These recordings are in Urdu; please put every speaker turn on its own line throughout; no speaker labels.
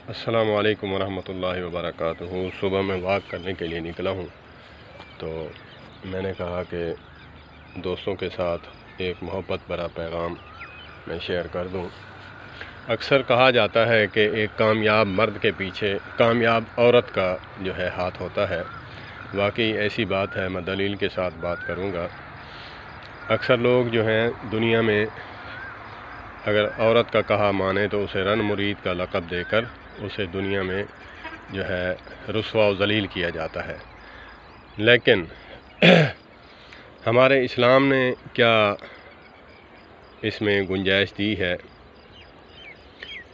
السلام علیکم ورحمۃ اللہ وبرکاتہ۔ صبح میں واک کرنے کے لیے نکلا ہوں تو میں نے کہا کہ دوستوں کے ساتھ ایک محبت بھرا پیغام میں شیئر کر دوں۔ اکثر کہا جاتا ہے کہ ایک کامیاب مرد کے پیچھے کامیاب عورت کا جو ہے ہاتھ ہوتا ہے۔ واقعی ایسی بات ہے، میں دلیل کے ساتھ بات کروں گا۔ اکثر لوگ جو ہیں دنیا میں اگر عورت کا کہا مانے تو اسے رن مرید کا لقب دے کر اسے دنیا میں جو ہے رسوا و ذلیل کیا جاتا ہے، لیکن ہمارے اسلام نے کیا اس میں گنجائش دی ہے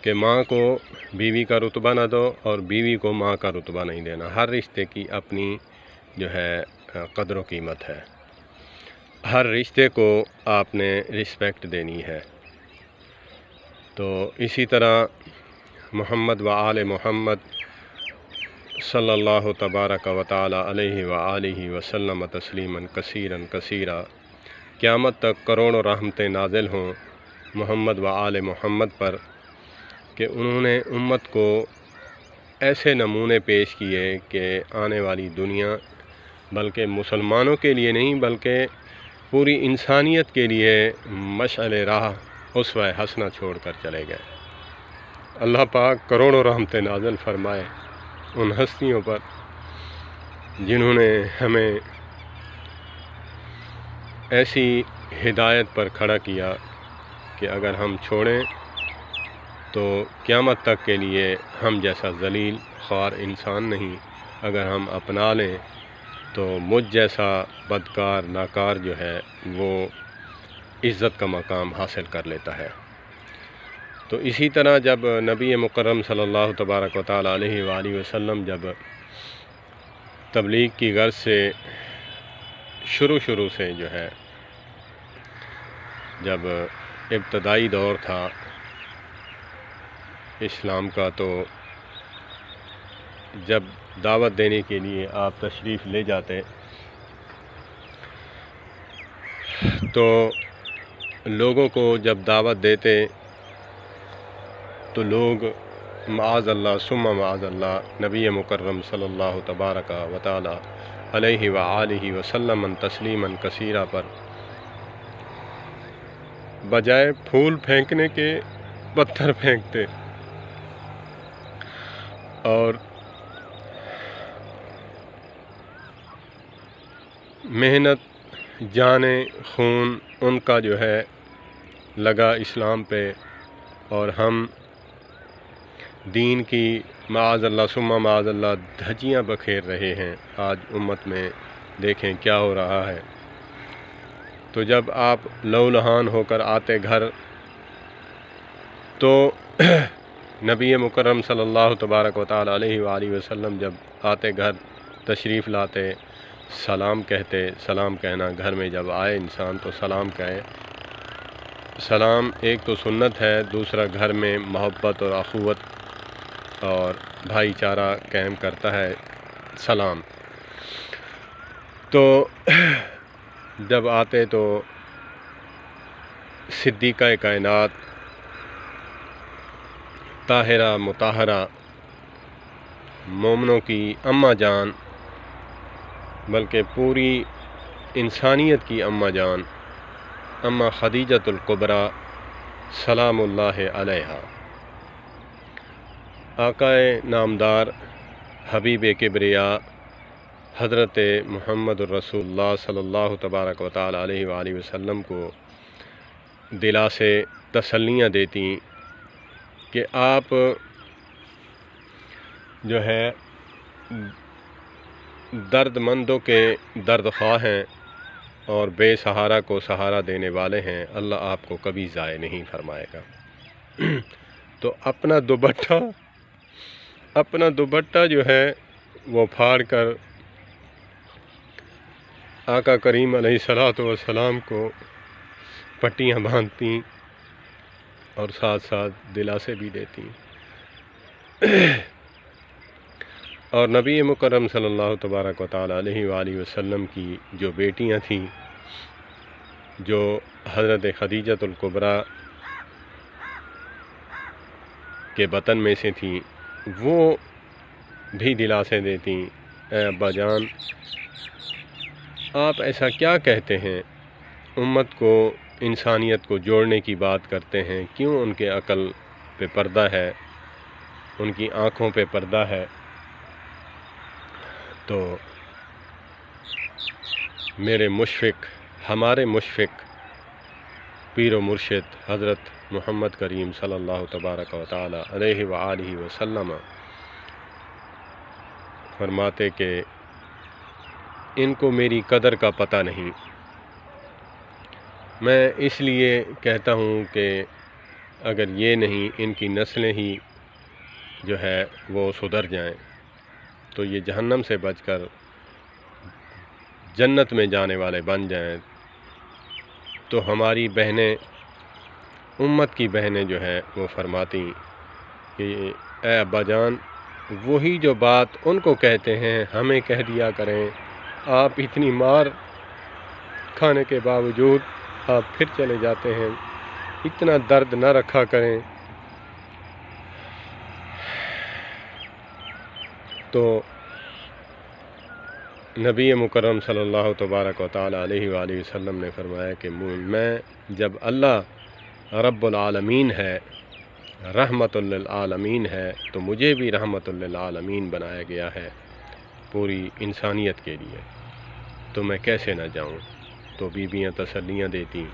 کہ ماں کو بیوی کا رتبہ نہ دو اور بیوی کو ماں کا رتبہ نہیں دینا۔ ہر رشتے کی اپنی جو ہے قدر و قیمت ہے، ہر رشتے کو آپ نے رسپیکٹ دینی ہے۔ تو اسی طرح محمد و آل محمد صلی اللہ تبارک و تعالی علیہ وآلہ وسلم تسلیما کثیرا کثیرا، قیامت تک کروڑوں رحمتیں نازل ہوں محمد و آل محمد پر کہ انہوں نے امت کو ایسے نمونے پیش کیے کہ آنے والی دنیا بلکہ مسلمانوں کے لیے نہیں بلکہ پوری انسانیت کے لیے مشعل راہ اسوہ حسنہ چھوڑ کر چلے گئے۔ اللہ پاک کروڑوں رحمتیں نازل فرمائے ان ہستیوں پر جنہوں نے ہمیں ایسی ہدایت پر کھڑا کیا کہ اگر ہم چھوڑیں تو قیامت تک کے لیے ہم جیسا ذلیل خوار انسان نہیں، اگر ہم اپنا لیں تو مجھ جیسا بدکار ناکار جو ہے وہ عزت کا مقام حاصل کر لیتا ہے۔ تو اسی طرح جب نبی مکرم صلی اللہ تبارک و تعالی علیہ وآلہ وسلم جب تبلیغ کی غرض سے شروع سے جو ہے جب ابتدائی دور تھا اسلام کا، تو جب دعوت دینے کے لیے آپ تشریف لے جاتے تو لوگوں کو جب دعوت دیتے تو لوگ معاذ اللہ ثم معاذ اللہ نبی مکرم صلی اللہ تبارک و تعالی علیہ وآلہ وسلم تسلیما کثیرا پر بجائے پھول پھینکنے کے پتھر پھینکتے اور محنت جانے خون ان کا جو ہے لگا اسلام پہ، اور ہم دین کی معاذ اللہ ثم معاذ اللہ دھجیاں بکھیر رہے ہیں۔ آج امت میں دیکھیں کیا ہو رہا ہے۔ تو جب آپ لو لہان ہو کر آتے گھر تو نبی مکرم صلی اللہ تبارک و تعالی علیہ وآلہ وسلم جب آتے گھر تشریف لاتے سلام کہتے۔ سلام کہنا گھر میں جب آئے انسان تو سلام کہے۔ سلام ایک تو سنت ہے، دوسرا گھر میں محبت اور اخوت اور بھائی چارہ قائم کرتا ہے سلام۔ تو جب آتے تو صدیقہ کائنات طاہرہ مطہرہ مومنوں کی اماں جان بلکہ پوری انسانیت کی اماں جان اماں خدیجۃ الکبریٰ سلام اللہ علیہا، آقائے نامدار حبیب کبریاء حضرت محمد الرسول اللہ صلی اللہ تبارک و تعالی علیہ وآلہ وسلم کو دلا سے تسلیاں دیتی کہ آپ جو ہے درد مندوں کے درد خواہ ہیں اور بے سہارا کو سہارا دینے والے ہیں، اللہ آپ کو کبھی ضائع نہیں فرمائے گا۔ تو اپنا دوپٹہ جو ہے وہ پھاڑ کر آقا کریم علیہ الصلوۃ والسلام کو پٹیاں باندھتی اور ساتھ دلاسے بھی دیتی۔ اور نبی مکرم صلی اللہ تبارک و تعالی علیہ وآلہ وسلم کی جو بیٹیاں تھیں جو حضرت خدیجۃ الکبریٰ کے بطن میں سے تھیں، وہ بھی دلاسے دیتی، اے ابا جان آپ ایسا کیا کہتے ہیں، امت کو انسانیت کو جوڑنے کی بات کرتے ہیں، کیوں ان کے عقل پہ پردہ ہے، ان کی آنکھوں پہ پردہ ہے؟ تو میرے مشفق، ہمارے مشفق پیر و مرشد حضرت محمد کریم صلی اللہ تبارک و تعالی علیہ وآلہ وسلم فرماتے کہ ان کو میری قدر کا پتہ نہیں۔ میں اس لیے کہتا ہوں کہ اگر یہ نہیں، ان کی نسلیں ہی جو ہے وہ سدھر جائیں تو یہ جہنم سے بچ کر جنت میں جانے والے بن جائیں، تو ہماری بہنیں، امت کی بہنیں جو ہیں وہ فرماتی کہ اے ابا جان وہی جو بات ان کو کہتے ہیں ہمیں کہہ دیا کریں، آپ اتنی مار کھانے کے باوجود آپ پھر چلے جاتے ہیں، اتنا درد نہ رکھا کریں۔ تو نبی مکرم صلی اللہ تبارک و تعالی علیہ وآلہ وسلم نے فرمایا کہ میں جب اللہ رب العالمین ہے، رحمت للعالمین ہے، تو مجھے بھی رحمت للعالمین بنایا گیا ہے پوری انسانیت کے لیے، تو میں کیسے نہ جاؤں؟ تو بیویاں تسلیاں دیتی۔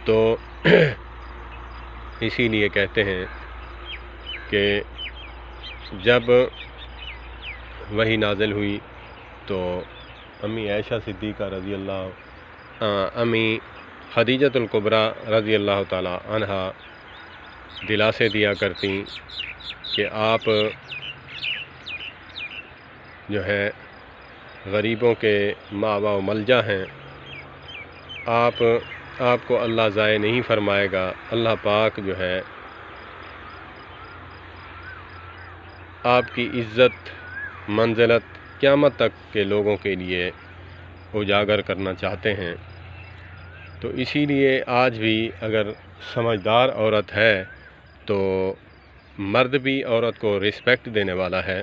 تو اسی لیے کہتے ہیں کہ جب وحی نازل ہوئی تو امی عائشہ صدیقہ رضی اللہ، امی خدیجۃ الکبریٰ رضی اللہ تعالی عنہا دلاسے دیا کرتی کہ آپ جو ہے غریبوں کے ماوا و ملجا ہیں، آپ کو اللہ ضائع نہیں فرمائے گا، اللہ پاک جو ہے آپ کی عزت منزلت قیامت تک کے لوگوں کے لیے اجاگر کرنا چاہتے ہیں۔ تو اسی لیے آج بھی اگر سمجھدار عورت ہے تو مرد بھی عورت کو رسپیکٹ دینے والا ہے،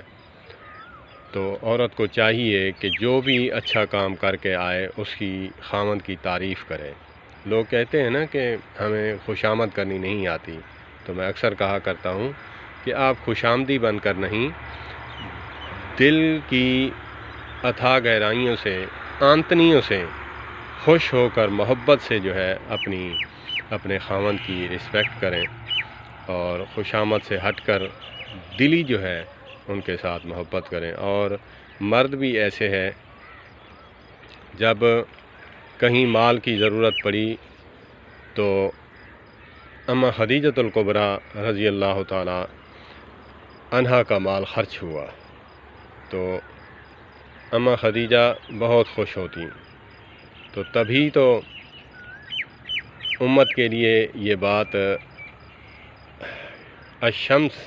تو عورت کو چاہیے کہ جو بھی اچھا کام کر کے آئے اس کی خاوند کی تعریف کرے۔ لوگ کہتے ہیں نا کہ ہمیں خوشامد کرنی نہیں آتی، تو میں اکثر کہا کرتا ہوں کہ آپ خوشامدی بن کر نہیں، دل کی اتھاہ گہرائیوں سے، آنتنیوں سے خوش ہو کر محبت سے جو ہے اپنے خاوند کی رسپیکٹ کریں، اور خوشامد سے ہٹ کر دلی جو ہے ان کے ساتھ محبت کریں۔ اور مرد بھی ایسے ہے، جب کہیں مال کی ضرورت پڑی تو اما خدیجۃ الکبریٰ رضی اللہ تعالی عنہا کا مال خرچ ہوا تو اما خدیجہ بہت خوش ہوتی، تو تبھی تو امت کے لیے یہ بات الشمس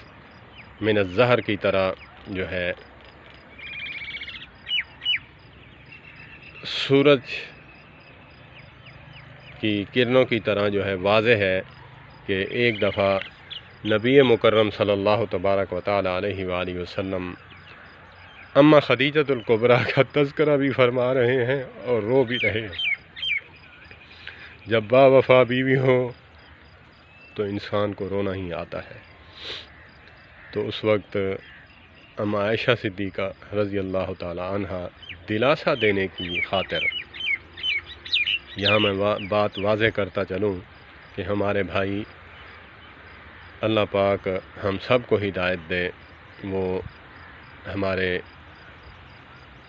من الزہر کی طرح جو ہے سورج کی کرنوں کی طرح جو ہے واضح ہے کہ ایک دفعہ نبی مکرم صلی اللہ تبارک و تعالی علیہ وآلہ وسلم اما خدیجۃ الکبریٰ کا تذکرہ بھی فرما رہے ہیں اور رو بھی رہے ہیں۔ جب با وفا بیوی ہو تو انسان کو رونا ہی آتا ہے۔ تو اس وقت اما عائشہ صدیقہ رضی اللہ تعالی عنہا دلاسا دینے کی خاطر، یہاں میں بات واضح کرتا چلوں کہ ہمارے بھائی، اللہ پاک ہم سب کو ہدایت دے، وہ ہمارے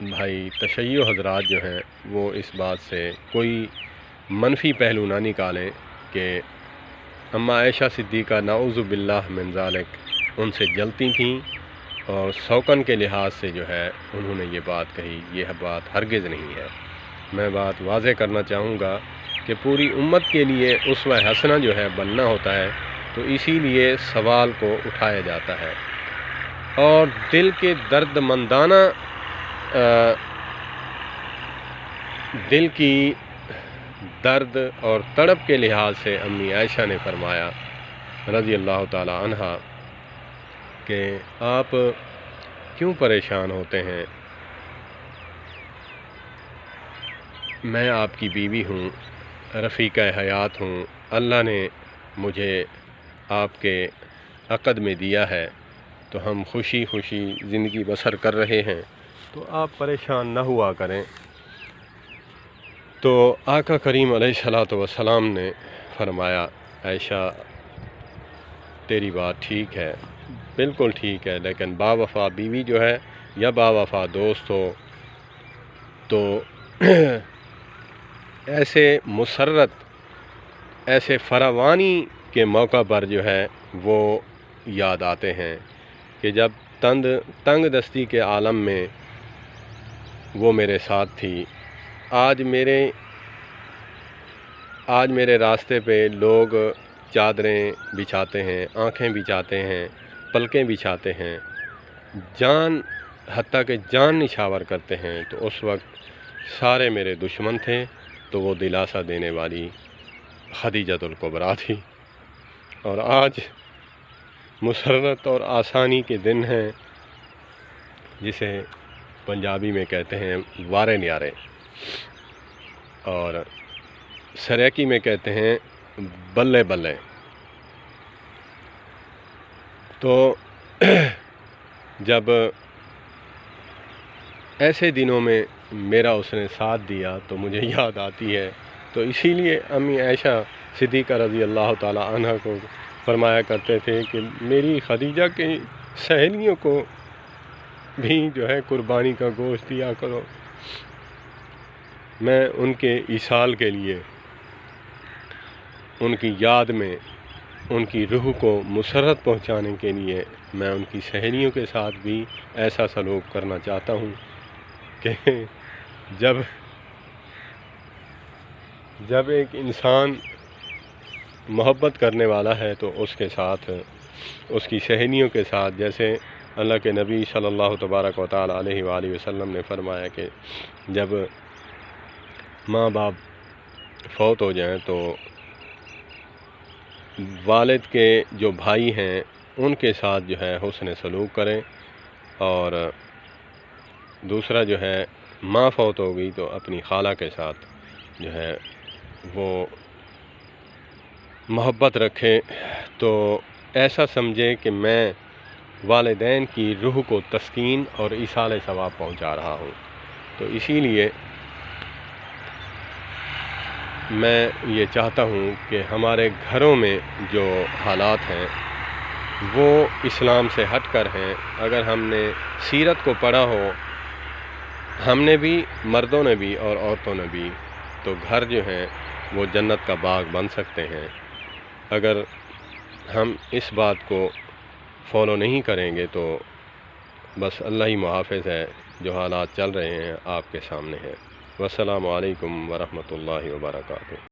بھائی تشیع حضرات جو ہیں وہ اس بات سے کوئی منفی پہلو نہ نکالیں کہ اما عائشہ صدیقہ نعوذ باللہ من ذالک ان سے جلتی تھیں، اور سوکن کے لحاظ سے جو ہے انہوں نے یہ بات کہی، یہ بات ہرگز نہیں ہے۔ میں بات واضح کرنا چاہوں گا کہ پوری امت کے لیے اسوہ حسنہ جو ہے بننا ہوتا ہے، تو اسی لیے سوال کو اٹھایا جاتا ہے، اور دل کے درد مندانہ دل کی درد اور تڑپ کے لحاظ سے امی عائشہ نے فرمایا رضی اللہ تعالی عنہا کہ آپ کیوں پریشان ہوتے ہیں؟ میں آپ کی بیوی ہوں، رفیقہ حیات ہوں، اللہ نے مجھے آپ کے عقد میں دیا ہے، تو ہم خوشی خوشی زندگی بسر کر رہے ہیں، تو آپ پریشان نہ ہوا کریں۔ تو آقا کریم علیہ الصلوۃ والسلام نے فرمایا، عائشہ تیری بات ٹھیک ہے، بالکل ٹھیک ہے، لیکن باوفا بیوی جو ہے یا باوفا دوست ہو تو ایسے مسرت، ایسے فراوانی کے موقع پر جو ہے وہ یاد آتے ہیں کہ جب تنگ دستی کے عالم میں وہ میرے ساتھ تھی۔ آج میرے راستے پہ لوگ چادریں بچھاتے ہیں، آنکھیں بچھاتے ہیں، پلکیں بچھاتے ہیں، حتیٰ کہ جان نچھاور کرتے ہیں، تو اس وقت سارے میرے دشمن تھے، تو وہ دلاسا دینے والی خدیجۃ الکبریٰ تھی۔ اور آج مسرت اور آسانی کے دن ہیں، جسے پنجابی میں کہتے ہیں وارے نیارے، اور سریکی میں کہتے ہیں بلے بلے۔ تو جب ایسے دنوں میں میرا اس نے ساتھ دیا تو مجھے یاد آتی ہے، تو اسی لیے امی عائشہ صدیقہ رضی اللہ تعالی عنہ کو فرمایا کرتے تھے کہ میری خدیجہ کی سہیلیوں کو بھی جو ہے قربانی کا گوشت دیا کرو۔ میں ان کے ایصال کے لیے، ان کی یاد میں، ان کی روح کو مسرت پہنچانے کے لیے میں ان کی سہیلیوں کے ساتھ بھی ایسا سلوک کرنا چاہتا ہوں کہ جب ایک انسان محبت کرنے والا ہے تو اس کے ساتھ، اس کی سہیلیوں کے ساتھ، جیسے اللہ کے نبی صلی اللہ تبارک و تعالی علیہ وآلہ وسلم نے فرمایا کہ جب ماں باپ فوت ہو جائیں تو والد کے جو بھائی ہیں ان کے ساتھ جو ہے حسن سلوک کریں، اور دوسرا جو ہے ماں فوت ہو گئی تو اپنی خالہ کے ساتھ جو ہے وہ محبت رکھے، تو ایسا سمجھے کہ میں والدین کی روح کو تسکین اور ایصال ثواب پہنچا رہا ہوں۔ تو اسی لیے میں یہ چاہتا ہوں کہ ہمارے گھروں میں جو حالات ہیں وہ اسلام سے ہٹ کر ہیں۔ اگر ہم نے سیرت کو پڑھا ہو، ہم نے بھی، مردوں نے بھی اور عورتوں نے بھی، تو گھر جو ہیں وہ جنت کا باغ بن سکتے ہیں۔ اگر ہم اس بات کو فالو نہیں کریں گے تو بس اللہ ہی محافظ ہے، جو حالات چل رہے ہیں آپ کے سامنے ہیں۔ والسلام علیکم ورحمۃ اللہ وبرکاتہ۔